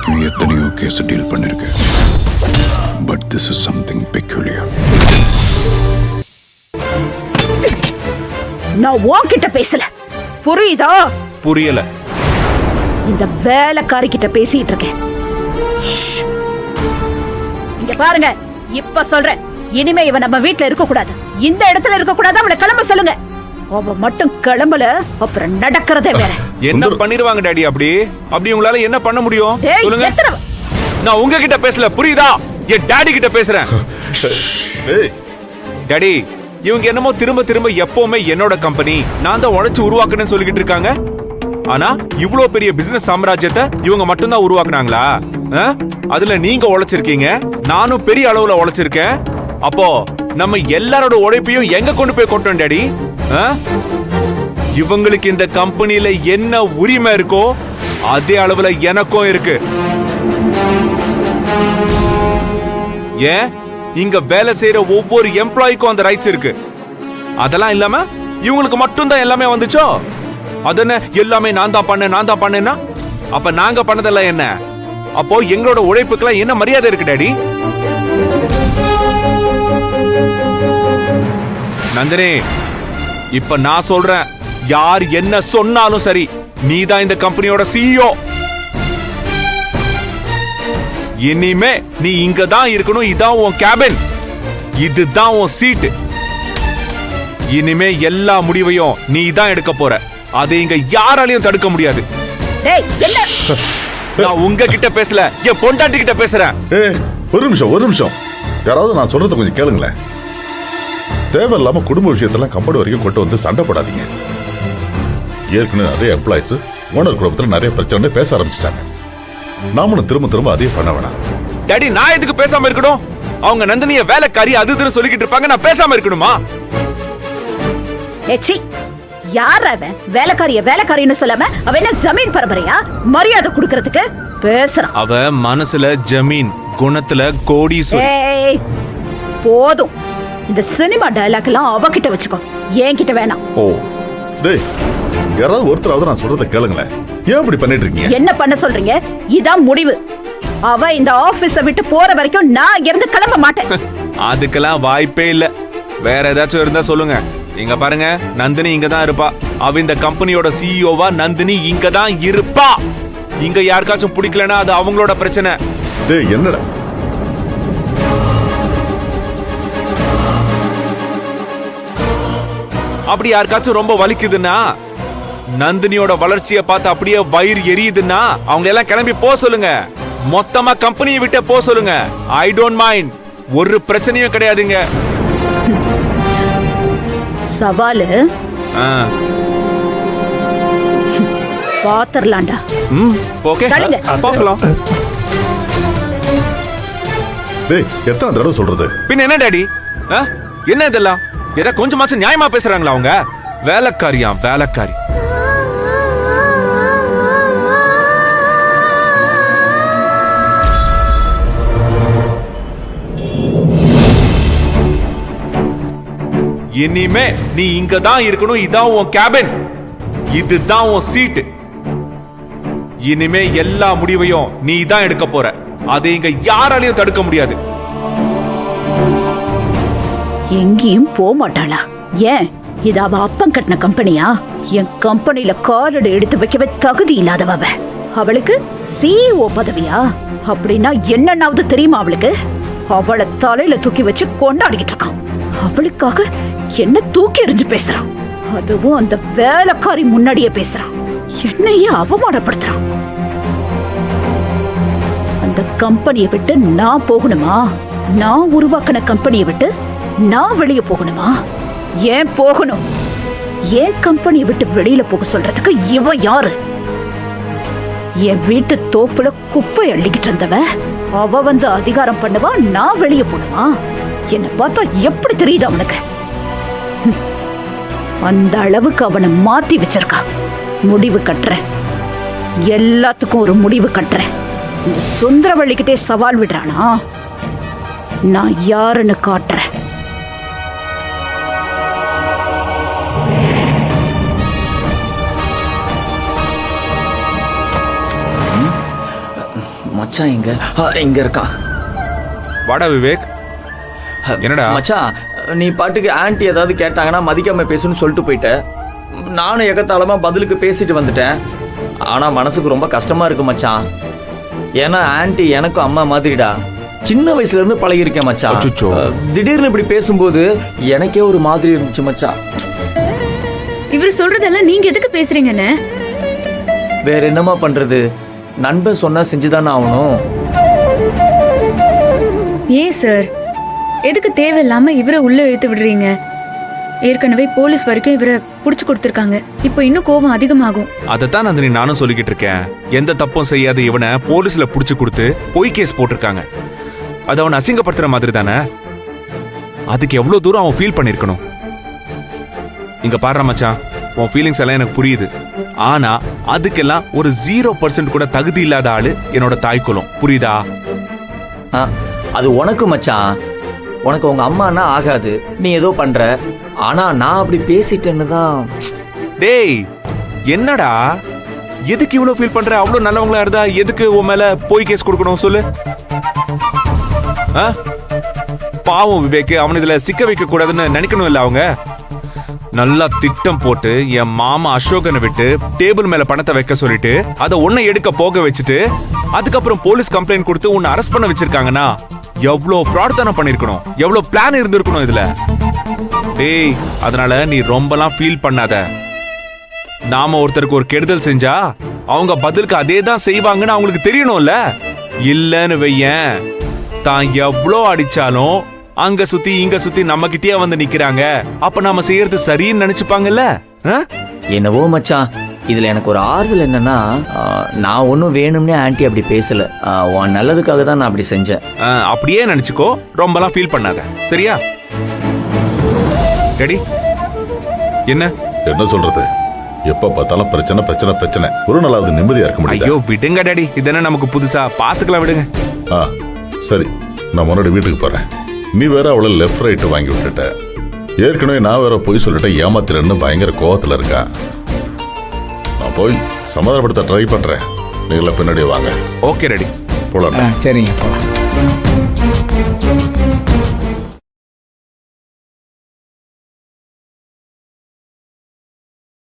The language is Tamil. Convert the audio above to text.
வரைக்கும் எத்தனையோ கேஸ் டீல் பண்ணிருக்கேன். But this is something peculiar. நான் உன்கிட்ட பேசல, புரியுதா? புரியல. இந்த வேலைக்காரி கிட்ட பேசிட்டு இருக்கேன். இங்க பாருங்க, இப்ப சொல்றேன், இனிமே இவ நம்ம வீட்டுல இருக்க கூடாது, இந்த இடத்துல இருக்க கூடாது. அவளை கிளம்ப சொல்லுங்க. அவ மட்டும் கிளம்பல, அப்புறம் நடக்கிறதே வேற. என்ன பண்ணிருவாங்க டாடி? அப்படி உங்களால என்ன பண்ண முடியும் சொல்லுங்க? நான் உங்ககிட்ட பேசல, புரியுதா? என் டாடி கிட்ட பேசுறேன். டாடி, இவங்க என்னமோ திரும்ப திரும்ப எப்பவுமே என்னோட கம்பெனி, நான் தான் உழைச்சு உருவாக்குன்னு சொல்லிக்கிட்டு இருக்காங்க. ஆனா இவ்வளவு பெரிய பிசினஸ் சாம்ராஜ்யத்தை இவங்க மட்டும்தான் உருவாக்குனாங்களா? அதுல நீங்க உழைச்சிருக்கீங்க, நானும் பெரிய அளவுல உழைச்சிருக்கேன். அப்போ நம்ம எல்லாரோட உழைப்பையும் எங்க கொண்டு போய் கொட்டோம் டாடி? இவங்களுக்கு இந்த கம்பெனில என்ன உரிமை இருக்கோ அதே அளவுல எனக்கும் இருக்கு. ஏன் இங்க வேலை செய்யற ஒவ்வொரு எம்ப்ளாய்க்கும் அந்த ரைட்ஸ் இருக்கு. அதெல்லாம் இல்லாம இவங்களுக்கு மட்டும் தான் எல்லாமே வந்துச்சோ? அதென்ன எல்லாமே நான் தான் பண்ணேன்னா அப்ப நாங்க பண்ணதெல்லாம் என்ன? அப்போ எங்களோட உழைப்புக்கெல்லாம் என்ன மரியாதை இருக்கு டாடி? நந்தினி, இப்ப நான் சொல்றேன், யார் என்ன சொன்னாலும் சரி, நீ தான் இந்த கம்பெனியோட சிஇஓ. இனிமே நீ இங்க தான் இருக்கணும். இதான் உன் கேபின், இதுதான் உன் சீட். இனிமே எல்லா முடிவையும் நீ தான் எடுக்க போற. அதை இங்க யாராலையும் தடுக்க முடியாது. நான் உங்க கிட்ட பேசல, என் பொண்டாட்டி கிட்ட பேசுறேன். ஒரு நிமிஷம், யாராவது நான் சொல்றத கொஞ்சம் கேளுங்களேன். தேவையில்லாம குடும்ப விஷயத்தெல்லாம் கம்பெனி வரைக்கும் கொண்டு வந்து சண்டை போடாதீங்க. ஏற்கனவே நிறைய எம்ப்ளாயிஸ் ஓனர் குடும்பத்துல நிறைய பிரச்சனை பேச ஆரம்பிச்சிட்டாங்க. நாமளும் திரும்ப திரும்ப அதே பண்ண வேணாம். டாடி, நான் எதுக்கு பேசாம இருக்கணும்? அவங்க நந்தினிய வேலைக்காரி அதுன்னு சொல்லிக்கிட்டு இருப்பாங்க, நான் பேசாம இருக்கணுமா? யார் அவன்? வேலைக்காரின்னு சொல்லாம அவ என்ன ஜமீன் பரம்பரையா? மரியாதை கொடுக்கறதுக்கு பேசுறான். அவ மனசுல ஜமீன், குணத்துல கோடீஸ்வரி. போதும், இந்த சினிமா டயலாக் எல்லாம் அவகிட்ட வச்சுக்கோ, என்கிட்ட வேணாம். ஓ டேய், யாராவது ஒருத்தராவது நான் சொல்றத கேளுங்களேன். ஏன் இப்படி பண்ணிட்டு இருக்கீங்க? என்ன பண்ண சொல்றீங்க? இதான் முடிவு. அவ இந்த ஆபீஸ விட்டு போற வரைக்கும் நான் இங்க இருந்து கிளம்ப மாட்டேன். அதுக்கெல்லாம் வாய்ப்பே இல்ல. வேற ஏதாச்சும் இருந்தா சொல்லுங்க. இங்க பாருங்க, நந்தினி இங்க தான் இருப்பா. அவ இந்த கம்பெனியோட சிஇஓவா நந்தினி இங்க தான் இருப்பா. இங்க யாருக்காச்சும் பிடிக்கலனா அது அவங்களோட பிரச்சனை. டேய், என்னடா அப்படி யாருக்காச்சும் ரொம்ப வலிக்குதுன்னா, நந்தினியோட வளர்ச்சியை பார்த்து அப்படியே வயிறு எரியுதுன்னா அவங்க எல்லாம் கிளம்பி போ சொல்லுங்க. மொத்தமா கம்பெனியை விட்டு போ சொல்லுங்க. I don't mind. ஒரு பிரச்சனையும் கிடையாதுங்க. சவாலு பாத்தரலாண்டா. ஓகே, பார்க்கலாம். டேய், எத்தனை தடவை சொல்றது? பின்ன என்ன டாடி? என்ன இதெல்லாம்? ஏதா கொஞ்சமாச்சும் நியாயமா பேசுறாங்களா அவங்க? வேலைக்காரியா வேலைக்காரி? இனிமே நீ இங்க தான் இருக்கணும். இதான் உன் கேபின், இதுதான் உன் சீட். இனிமே எல்லா முடிவையும் நீ தான் எடுக்க போற. அதை இங்க யாராலையும் தடுக்க முடியாது. எங்கேயும் போக மாட்டாளா? ஏன், இது அவ அப்பன் கட்டின கம்பெனியா? என் கம்பெனில காலடி எடுத்து வைக்கவே தகுதி இல்லாதவ. அவளுக்கு சிஇஓ பதவியா? அப்படின்னா என்னன்னாவது தெரியுமா அவளுக்கு? அவளை தலையில தூக்கி வச்சு கொண்டாடிக்கிட்டு இருக்கான். அவளுக்காக என்ன தூக்கி எறிஞ்சு பேசுறான். அதுவும் அந்த வேலைக்காரி முன்னாடியே பேசுறான். என்னையே அவமானப்படுத்துறான். அந்த கம்பெனியை விட்டு நான் போகணுமா? நான் உருவாக்கின கம்பெனியை விட்டு நான் வெளியே போகணுமா? ஏன் போகணும்? ஏன் கம்பெனியை விட்டு வெளியில போக சொல்றதுக்கு இவன் யாரு? என் வீட்டு தோப்புல குப்பை அள்ளிக்கிட்டு இருந்தவ அவ வந்து அதிகாரம் பண்ணுவா, நான் வெளியே போகணுமா? என்ன பார்த்தா எப்படி தெரியுது அவனுக்கு? அந்த அளவுக்கு அவனை மாத்தி வச்சிருக்கா. முடிவு கட்டுறேன், எல்லாத்துக்கும் ஒரு முடிவு கட்டுறேன். இந்த சுந்தரவள்ளிக்கிட்டே சவால் விடுறானா? நான் யாருன்னு காட்டுறேன். மச்சான் இங்க இருக்கான். வாடா விவேக். என்னடா? மச்சான், நீ பாட்டுக்கு ஆன்ட்டி ஏதாவது கேட்டாங்கன்னா மதிக்காம பேசுன்னு சொல்லிட்டு போயிட்ட. நானும் எகத்தாளமா பதிலுக்கு பேசிட்டு வந்துட்டேன். ஆனா மனசுக்கு ரொம்ப கஷ்டமா இருக்கு மச்சான். ஏன்னா ஆன்ட்டி எனக்கும் அம்மா மாதிரிடா. சின்ன வயசுல இருந்து பழகிருக்கேன் மச்சான். அச்சச்சோ. திடீர்னு இப்படி பேசும்போது எனக்கே ஒரு மாதிரி இருந்துச்சு மச்சான். இவர் சொல்றதெல்லாம் நீங்க எதுக்கு பேசுறீங்கன்னு? வேற என்னமா பண்றது, நண்பன் சொன்னா செஞ்சுதானே ஆகணும். ஏன் சார், எதுக்கு தேவையில்லாம இவரை உள்ள இழுத்து விடுறீங்க? ஏற்கனவே போலீஸ் வரைக்கும் இவரை புடிச்சு கொடுத்திருக்காங்க. இப்போ இன்னும் கோபம் அதிகமாகும். அதைத்தான் நந்தினி நானும் சொல்லிக்கிட்டு இருக்கேன். எந்த தப்பும் செய்யாத இவனை போலீஸ்ல புடிச்சு கொடுத்து பொய் கேஸ் போட்டிருக்காங்க. அது அவன் அசிங்கப்படுத்துற மாதிரி தானே. அதுக்கு எவ்வளவு தூரம் அவன் ஃபீல் பண்ணிருக்கணும். இங்க பாடுற மச்சான், உன் ஃபீலிங்ஸ் எல்லாம் எனக்கு புரியுது. ஆனா அதுக்கெல்லாம் ஒரு 0% கூட தகுதி இல்லாத ஆளு என்னோட தாய்க்குலம். புரியுதா? அது உனக்கு மச்சான். உனக்கு உங்க அம்மானா ஆகாது, நீ ஏதோ பண்ற. ஆனா நான் அப்படி பேசிட்டேன்னு தான். டேய், என்னடா எதுக்கு இவ்வளவு ஃபீல் பண்ற? அவ்வளவு நல்லவங்களா இருந்தா எதுக்கு உன் மேல போய் கேஸ் கொடுக்கணும் சொல்லு? பாவம் விவேக், அவன் இதுல சிக்க வைக்க கூடாதுன்னு நினைக்கணும் இல்ல அவங்க. நல்லா திட்டம் போட்டு என் மாமா அசோகனை விட்டு டேபிள் மேல பணத்தை வைக்க சொல்லிட்டு அதை உன்னை எடுக்க போக வச்சுட்டு அதுக்கப்புறம் போலீஸ் கம்ப்ளைண்ட் கொடுத்து உன்னை அரெஸ்ட் பண்ண வச்சிருக்காங்கன்னா எவ்வளவு பிரார்த்தனை பண்ணிருக்கணும், எவ்வளவு பிளான் இருந்திருக்கணும் இதுல. டேய், அதனால நீ ரொம்பலாம் ஃபீல் பண்ணாத. நாம ஒருத்தருக்கு ஒரு கெடுதல் செஞ்சா அவங்க பதிலுக்கு அதே தான் செய்வாங்கன்னு அவங்களுக்கு தெரியணும்ல. இல்லன்னு வையேன், தான் எவ்வளோ அடிச்சாலும் அங்க சுத்தி இங்க சுத்தி நம்ம கிட்டே வந்து நிக்கிறாங்க. அப்ப நாம செய்யறது சரின்னு நினைச்சுப்பாங்கல்ல. என்னவோ மச்சான், இதுல எனக்கு ஒரு ஆறுதல் என்னன்னா, நான் ஒன்னும் வேணும்னே ஆன்ட்டி அப்படி பேசல. உன் நல்லதுக்காக தான் நான் அப்படி செஞ்சேன். அப்படியே நினைச்சுக்கோ, ரொம்பலாம் ஃபீல் பண்ணாத, சரியா? ரெடி? என்ன சொல்றது? எப்ப பார்த்தாலும் பிரச்சனை பிரச்சனை பிரச்சனை. ஒரு நாளாவது நிம்மதியா இருக்க முடியும். ஐயோ விடுங்க டாடி, இதென்ன நமக்கு புதுசா? பாத்துக்கலாம், விடுங்க. சரி, நான் முன்னாடி வீட்டுக்கு போறேன். நீ வேற அவளை லெஃப்ட் ரைட்டு வாங்கி விட்டுட்ட. ஏற்கனவே நான் வேற போய் சொல்லிட்ட ஏமாத்திரன்னு பயங்கர கோவத்துல இருக்கா. நான் போய் சமாதானப்படுத்த ட்ரை பண்றேன். நீங்கள பின்னாடியே வாங்க. ஓகே ரெடி, போலாம். சரிங்க, போலாம்.